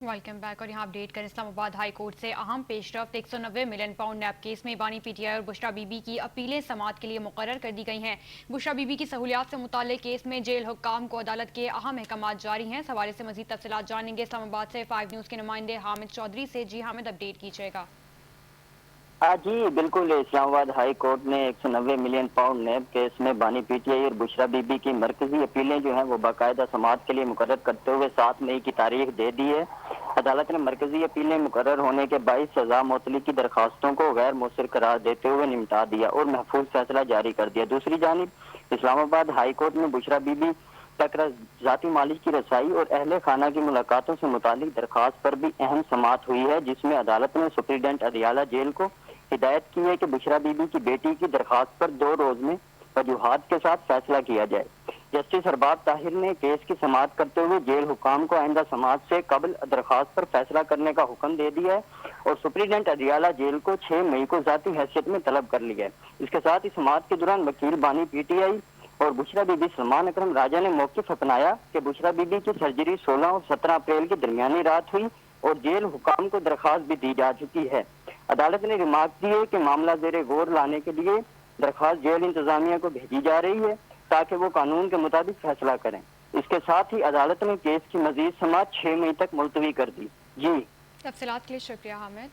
Welcome back. और यहाँ update करें इस्लामाबाद हाई कोर्ट से अहम पेशरफ्त। 190 मिलियन पाउंड नैब केस में बानी पीटीआई और बुशरा बीबी की अपीलें समाअत के लिए मुकर्रर कर दी गई हैं। बुशरा बीबी की सहूलियात से मुताल्लिक केस में जेल हुक्काम को अदालत के अहम अहकामात जारी हैं। इस हवाले से मजीद तफसीलात जानेंगे इस्लामाबाद से 5 न्यूज़ के नुमाइंदे हामिद चौधरी से। जी हामिद, अपडेट कीजिएगा। जी बिल्कुल, इस्लामाबाद हाई कोर्ट ने 190 मिलियन पाउंड नैब केस में बानी पीटीआई और बुशरा बीबी की मरकजी अपीलें जो हैं वो बाकायदा समाअत के लिए मुकर्रर करते हुए 7 मई की तारीख दे दी है। अदालत ने मरकजी अपीलें मुकर्रर होने के 22 सजा मुअत्तली की दरखास्तों को गैर मुसर करार देते हुए निमटा दिया और महफूज फैसला जारी कर दिया। दूसरी जानिब इस्लामाबाद हाई कोर्ट में बुशरा बीबी तक जाती मालिक की रसाई और अहले खाना की मुलाकातों से मुतालिक दरखास्त पर भी अहम समाअत हुई है, जिसमें अदालत ने सुप्रीडेंट अदियाला जेल को हिदायत की है कि बुशरा बीबी की बेटी की दरखास्त पर 2 रोज में वजूहात के साथ फैसला किया जाए। जस्टिस अरबाब ताहिर ने केस की समाअत करते हुए जेल हुकाम को आइंदा समाअत से कबल दरखास्त पर फैसला करने का हुक्म दे दिया है और सुप्रीडेंट अदियाला जेल को 6 मई को जाती हैसियत में तलब कर लिया है। इसके साथ ही समाअत के दौरान वकील बानी पीटीआई और बुशरा बीबी सलमान अकरम राजा ने मौक़िफ़ अपनाया कि बुशरा बीबी की सर्जरी 16 और 17 अप्रैल की दरमियानी रात हुई और जेल हुकाम को दरखास्त भी दी जा चुकी है। अदालत ने रिमार्क दी है कि मामला ज़ेरे गौर लाने के लिए दरखास्त जेल इंतजामिया को भेजी जा रही है ताकि वो कानून के मुताबिक फैसला करें। इसके साथ ही अदालत ने केस की मजीद समाअत 6 मई तक मुलतवी कर दी। जी तफसीलात के लिए शुक्रिया हामिद।